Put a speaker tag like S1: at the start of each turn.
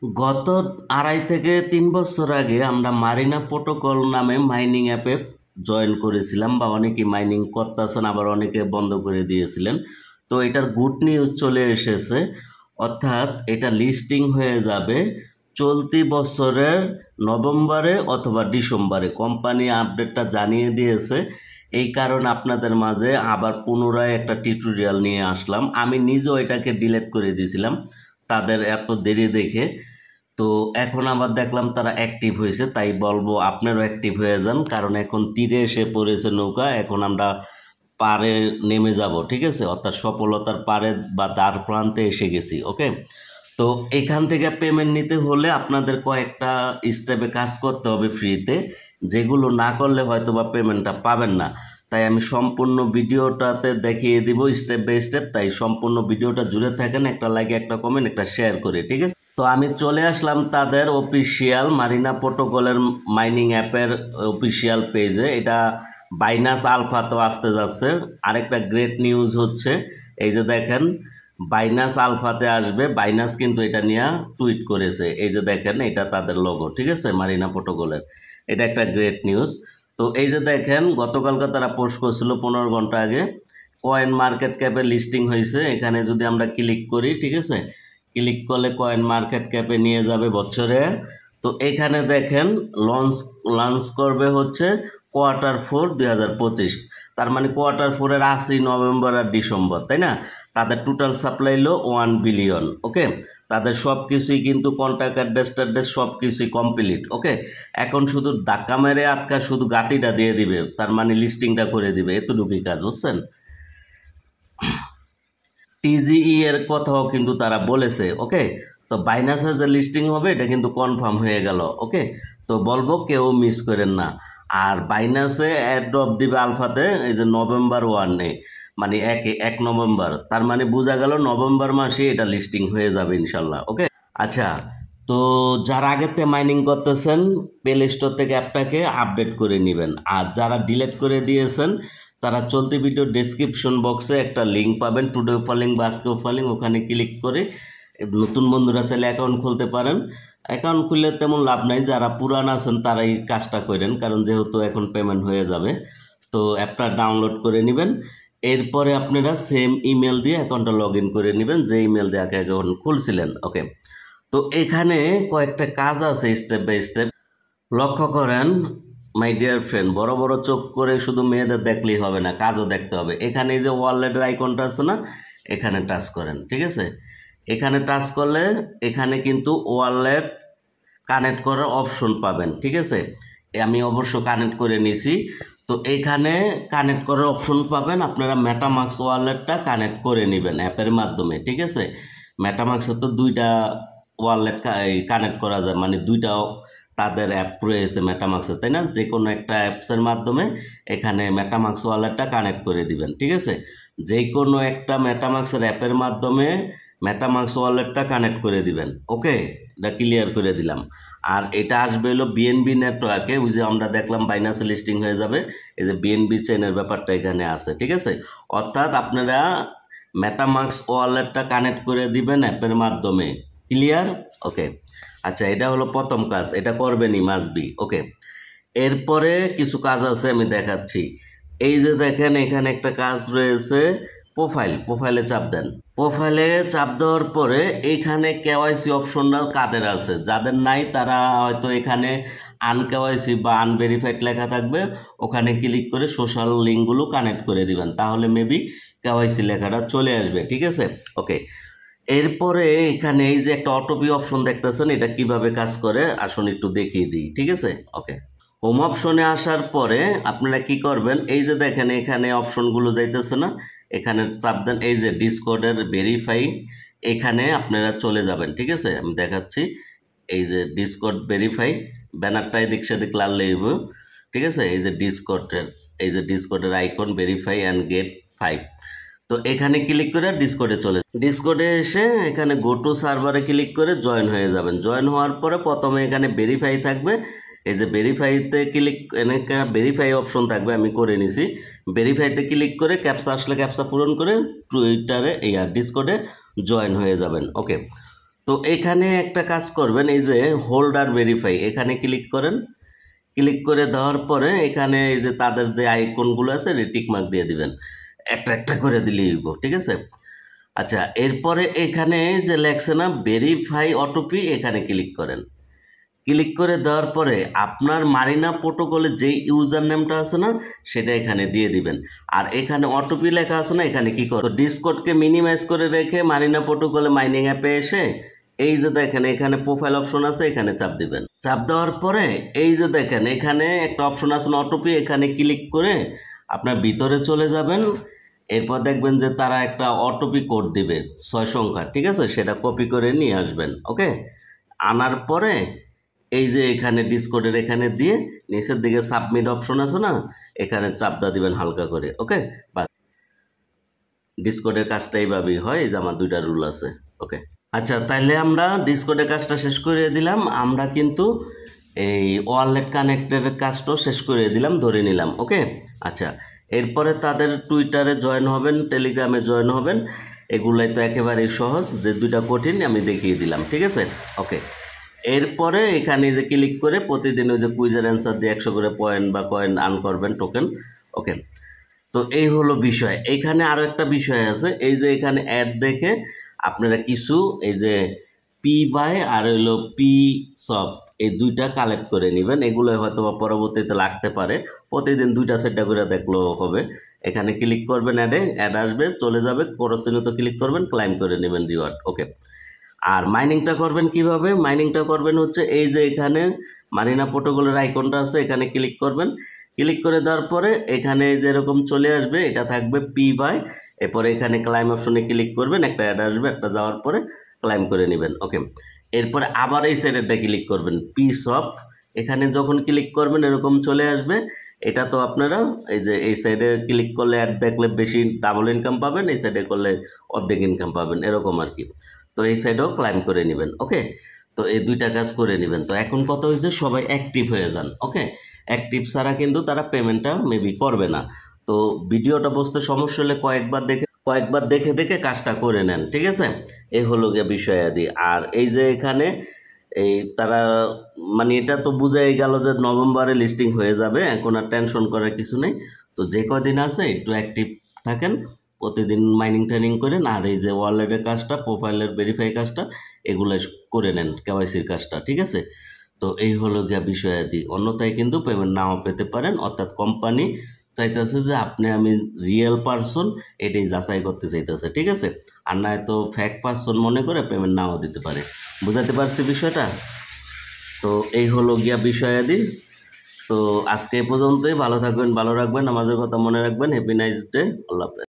S1: গত 2.5 থেকে 3 বছর আগে আমরা মারিনা প্রোটোকল নামে মাইনিং অ্যাপে জয়েন করেছিলাম, বা অনেকে মাইনিং করতেছেন, আবার অনেকে বন্ধ করে দিয়েছিলেন। তো এটার গুড নিউজ চলে এসেছে, অর্থাৎ এটা লিস্টিং হয়ে যাবে চলতি বছরের নভেম্বরে অথবা ডিসেম্বরে। কোম্পানি আপডেটটা জানিয়ে দিয়েছে, এই কারণে আপনাদের মাঝে আবার পুনরায় একটা টিউটোরিয়াল নিয়ে আসলাম। আমি নিজেও এটাকে ডিলিট করে দিয়েছিলাম তাদের এত দেরি দেখে। তো এখন আবার দেখলাম তারা অ্যাক্টিভ হয়েছে, তাই বলবো আপনারও অ্যাক্টিভ হয়ে যান, কারণ এখন তীরে এসে পড়েছে নৌকা। এখন আমরা পাড়ে নেমে যাব, ঠিক আছে, অর্থাৎ সফলতার পাড়ে বা দ্বার প্রান্তে এসে গেছি। ওকে, তো এখান থেকে পেমেন্ট নিতে হলে আপনাদের কয়েকটা স্টেপে কাজ করতে হবে ফ্রিতে, যেগুলো না করলে হয়তো বা পেমেন্টটা পাবেন না। তাই আমি সম্পূর্ণ ভিডিওটাতে দেখিয়ে দিব স্টেপ বাই স্টেপ, তাই সম্পূর্ণ ভিডিওটা জুড়ে থাকেন। একটা লাইক, একটা কমেন্ট, একটা শেয়ার করে, ঠিক আছে। তো আমি চলে আসলাম তাদের অফিসিয়াল মারিনা প্রোটোকলের মাইনিং অ্যাপের অফিসিয়াল পেজে। এটা বাইনাস আলফাতেও আসতে যাচ্ছে। আরেকটা গ্রেট নিউজ হচ্ছে, এই যে দেখেন বাইনাস আলফাতে আসবে। বাইনাস কিন্তু এটা নিয়ে টুইট করেছে, এই যে দেখেন এটা তাদের লোগো, ঠিক আছে, মারিনা প্রোটোকলের। এটা একটা গ্রেট নিউজ। তো এই যে দেখেন গতকালকে তারা পোস্ট করছিল 15 ঘন্টা আগে, কয়েন মার্কেট ক্যাপে লিস্টিং হয়েছে। এখানে যদি আমরা ক্লিক করি, ঠিক আছে, ক্লিক করলে কয়েন মার্কেট ক্যাপে নিয়ে যাবে বছরে। তো এখানে দেখেন লঞ্চ করবে হচ্ছে Q4 2025। তার মানে Q4-এর 80 নভেম্বর আর ডিসেম্বর, তাই না? তাদের টোটাল সাপ্লাই হলো 1 বিলিয়ন। ওকে, তাদের সব কিছুই কিন্তু কন্ট্রাক্ট অ্যাড্রেস ট্যাড্রেস সব কিছুই কমপ্লিট। ওকে, এখন শুধু ধাক্কা মেরে আটকা শুধু গাতিটা দিয়ে দিবে, তার মানে লিস্টিংটা করে দিবে, এতটুকুই কাজ, বুঝছেন। টিজিই এর কথাও কিন্তু তারা বলেছে। ওকে, তো বাইনাসের যে লিস্টিং হবে এটা কিন্তু কনফার্ম হয়ে গেল। ওকে, তো বলবো কেউ মিস করেন না। আর বাইনাসে অ্যাড্রপ দিবে আলফাতে এই যে নভেম্বর 1-এ, মানে 1 নভেম্বর। তার মানে বোঝা গেল নভেম্বর মাসে এটা লিস্টিং হয়ে যাবে ইনশাল্লাহ। ওকে, আচ্ছা, তো যারা আগেতে মাইনিং করতেছেন প্লে স্টোর থেকে অ্যাপটাকে আপডেট করে নেবেন। আর যারা ডিলিট করে দিয়েছেন তারা চলতি ভিডিও ডেসক্রিপশন বক্সে একটা লিঙ্ক পাবেন, টুডে ফলিং বা আজকেও ফলিং, ওখানে ক্লিক করে নতুন বন্ধুরা চাইলে অ্যাকাউন্ট খুলতে পারেন। অ্যাকাউন্ট খুললে তেমন লাভ নাই, যারা পুরান আছেন তারাই কাজটা করেন, কারণ যেহেতু এখন পেমেন্ট হয়ে যাবে। তো অ্যাপটা ডাউনলোড করে নেবেন, এরপরে আপনারা সেম ইমেল দিয়ে অ্যাকাউন্টটা লগ ইন করে নেবেন যে ইমেল দিয়ে আগে অ্যাকাউন্ট খুলছিলেন। ওকে, তো এখানে কয়েকটা কাজ আছে স্টেপ বাই স্টেপ, লক্ষ্য করেন মাই ডিয়ার ফ্রেন্ড। বড় বড় চোখ করে শুধু মেয়েদের দেখলেই হবে না, কাজও দেখতে হবে। এখানে এই যে ওয়ালেটের আইকনটা আছে না, এখানে টাচ করেন, ঠিক আছে। এখানে টাচ করলে এখানে কিন্তু ওয়ালেট কানেক্ট করার অপশন পাবেন, ঠিক আছে। আমি অবশ্য কানেক্ট করে নিছি। তো এখানে কানেক্ট করার অপশন পাবেন, আপনারা মেটামাস্ক ওয়ালেটটা কানেক্ট করে নেবেন অ্যাপের মাধ্যমে, ঠিক আছে। মেটামাস্কে তো দুইটা ওয়ালেট কানেক্ট করা যায়, মানে দুইটা তাদের অ্যাপ রয়েছে মেটামাস্কে, তাই না? যে কোনো একটা অ্যাপসের মাধ্যমে এখানে মেটামাস্ক ওয়ালেটটা কানেক্ট করে দিবেন, ঠিক আছে। যে কোনো একটা মেটামাস্কের অ্যাপের মাধ্যমে মেটামাস্ক ওয়ালেটটা কানেক্ট করে দিবেন। ওকে, এটা ক্লিয়ার করে দিলাম। আর এটা আসবে হলো বিএনবি নেটওয়ার্কে, ওই যে আমরা দেখলাম বাইনাসে লিস্টিং হয়ে যাবে, এই যে বিএনবি চেনের ব্যাপারটা এখানে আছে, ঠিক আছে। অর্থাৎ আপনারা মেটামাস্ক ওয়ালেটটা কানেক্ট করে দিবেন অ্যাপের মাধ্যমে। ক্লিয়ার? ওকে, আচ্ছা, এটা হলো প্রথম কাজ, এটা করবেনই মাস্ট বি। ওকে, এরপরে কিছু কাজ আছে আমি দেখাচ্ছি। এই যে দেখেন এখানে একটা কাজ রয়েছে, প্রোফাইলে চাপ দেন। প্রোফাইলে চাপ দেওয়ার পরে এখানে কেওয়াইসি অপশনটা কাদের আছে, যাদের নাই তারা হয়তো এখানে আনকেওয়াইসি বা আনভেরিফাইড লেখা থাকবে, ওখানে ক্লিক করে সোশ্যাল লিঙ্কগুলো কানেক্ট করে দিবেন, তাহলে মেবি কেওয়াইসি লেখাটা চলে আসবে, ঠিক আছে। ওকে, এরপরে এখানে এই যে একটা অটোপি অপশন দেখতেছেন, এটা কিভাবে কাজ করে আসুন একটু দেখিয়ে দিই, ঠিক আছে। ওকে, হোম অপশনে আসার পরে আপনারা কি করবেন, এই যে দেখেন এখানে অপশনগুলো যাইতেছে না, এখানে চাপ দেন, এই যে ডিসকর্ডের ভেরিফাই, এখানে আপনারা চলে যাবেন, ঠিক আছে। আমি দেখাচ্ছি, এই যে ডিসকর্ড ভেরিফাই ব্যানারটা এদিক সেদিক লাল লেব, ঠিক আছে। এই যে ডিসকর্ডের আইকন ভেরিফাই অ্যান্ড গেট 5। তো এখানে ক্লিক করে ডিসকর্ডে এসে এখানে গো টু সার্ভারে ক্লিক করে জয়েন হয়ে যাবেন। জয়েন হওয়ার পরে প্রথমে এখানে ভেরিফাই থাকবে, এই যে ভেরিফাইতে ক্লিক, এখানে ভেরিফাই অপশন থাকবে, আমি করে নিছি। ভেরিফাইতে ক্লিক করে ক্যাপচা আসলে ক্যাপচা পূরণ করে টুইটারে ডিসকর্ডে জয়েন হয়ে যাবেন। ওকে, তো এখানে একটা কাজ করবেন, এই যে হোল্ডার ভেরিফাই এখানে ক্লিক করেন। ক্লিক করে দেওয়ার পরে এখানে এই যে তাদের যে আইকনগুলো আছে টিক মার্ক দিয়ে দিবেন, একটা একটা করে দিলেই হইব, ঠিক আছে। আচ্ছা, এরপরে এখানে যে লেখছে না ভেরিফাই অটোপি, এখানে ক্লিক করেন। ক্লিক করে দেওয়ার পরে আপনার মারিনা প্রোটোকলে যেই ইউজার নেমটা আছে না সেটা এখানে দিয়ে দিবেন। আর এখানে অটোপি লেখা আছে না, এখানে কি করো, ডিসকর্ডকে মিনিমাইজ করে রেখে মারিনা প্রোটোকলে মাইনিং অ্যাপে এসে এই যে দেখেন এখানে প্রোফাইল অপশন আছে, এখানে চাপ দিবেন। চাপ দেওয়ার পরে এই যে দেখেন এখানে একটা অপশন আছে না অটোপি, এখানে ক্লিক করে আপনার ভিতরে চলে যাবেন। এরপর দেখবেন যে তারা একটা অটোপি কোড দিবে 6 সংখ্যা, ঠিক আছে, সেটা কপি করে নিয়ে আসবেন। ওকে, আনার পরে এই যে এখানে ডিসকর্ডের এখানে দিয়ে নিচের দিকে সাবমিট অপশন আছে না, এখানে চাপদা দিবেন হালকা করে। ওকে, বাস, ডিসকর্ডের কাজটা এইভাবেই হয়। এই যে আমার 2টা রুল আছে। ওকে, আচ্ছা, তাইলে আমরা ডিসকর্ডের কাজটা শেষ করে দিলাম। আমরা কিন্তু এই ওয়ালেট কানেক্টের কাজটাও শেষ করে দিলাম, ধরে নিলাম। ওকে, আচ্ছা, এরপরে তাদের টুইটারে জয়েন হবেন, টেলিগ্রামে জয়েন হবেন। এগুলাই তো একেবারেই সহজ, যে 2টা কঠিন আমি দেখিয়ে দিলাম, ঠিক আছে। ওকে, এরপরে এখানে যে ক্লিক করে প্রতিদিন ওই যে কুইজের অ্যান্সার দিয়ে 100 করে পয়েন্ট বা কয়েন আর্ন করবেন, টোকেন। ওকে, তো এই হলো বিষয়। এখানে আরও একটা বিষয় আছে, এই যে এখানে অ্যাড দেখে আপনারা কিছু এই যে পি বাই আর হইলো পি সব, এই 2টা কালেক্ট করে নেবেন। এগুলো হয়তো বা পরবর্তীতে লাগতে পারে, প্রতিদিন 2টা সেটটা করে দেখলেও হবে। এখানে ক্লিক করবেন, অ্যাড আসবে, চলে যাবে, তো ক্লিক করবেন, ক্লাইম করে নেবেন রিওয়ার্ড। ওকে, আর মাইনিংটা করবেন কিভাবে? মাইনিংটা করবেন হচ্ছে এই যে এখানে মারিনা প্রোটোকলের আইকনটা আছে, এখানে ক্লিক করবেন। ক্লিক করে দেওয়ার পরে এখানে যেরকম চলে আসবে, এটা থাকবে পি বাই, এরপরে এখানে ক্লাইম অপশনে ক্লিক করবেন, একটা অ্যাড আসবে, একটা যাওয়ার পরে ক্লাইম করে নেবেন। ওকে, এরপরে আবার এই সাইডেরটা ক্লিক করবেন, পিস অফ, এখানে যখন ক্লিক করবেন এরকম চলে আসবে। এটা তো আপনারা এই যে এই সাইডে ক্লিক করলে অ্যাড দেখলে বেশি ডাবল ইনকাম পাবেন, এই সাইডে করলে অর্ধেক ইনকাম পাবেন, এরকম আর কি। তো এই সাইডেও ক্লাইম করে নেবেন। ওকে, তো এই 2টা কাজ করে নেবেন। তো এখন কথা হয়েছে সবাই অ্যাক্টিভ হয়ে যান। ওকে, অ্যাক্টিভ ছাড়া কিন্তু তারা পেমেন্টটা মেবি করবে না। তো ভিডিওটা বুঝতে সমস্যা হলে কয়েকবার দেখে দেখে কাজটা করে নেন, ঠিক আছে। এই হলো গিয়ে বিষয়াদি। আর এই যে এখানে এই তারা মানে এটা তো বুঝাই গেল যে নভেম্বরে লিস্টিং হয়ে যাবে, এখন আর টেনশন করার কিছু নেই। তো যে কদিন আছে একটু অ্যাক্টিভ থাকেন, প্রতিদিন মাইনিং ট্রেনিং করেন। আর এই যে ওয়ালেটের কাজটা, প্রোফাইলের ভেরিফাই কাজটা, এগুলো করে নেন, কেওয়াইসির কাজটা, ঠিক আছে। তো এই হলো গিয়া বিষয়াদি। অন্যথায় কিন্তু পেমেন্ট নাও পেতে পারেন, অর্থাৎ কোম্পানি চাইতেছে যে আপনি আমি রিয়েল পারসন, এটাই যাচাই করতে চাইতেছে, ঠিক আছে। আর না তো ফ্যাক পারসন মনে করে পেমেন্ট নাও দিতে পারে। বুঝাতে পারছি বিষয়টা? তো এই হলো গিয়া বিষয়াদি। তো আজকে এই পর্যন্তই। ভালো থাকবেন, ভালো রাখবেন, আমাদের কথা মনে রাখবেন। হ্যাপি নাইস ডে, আল্লাহ হাফেজ।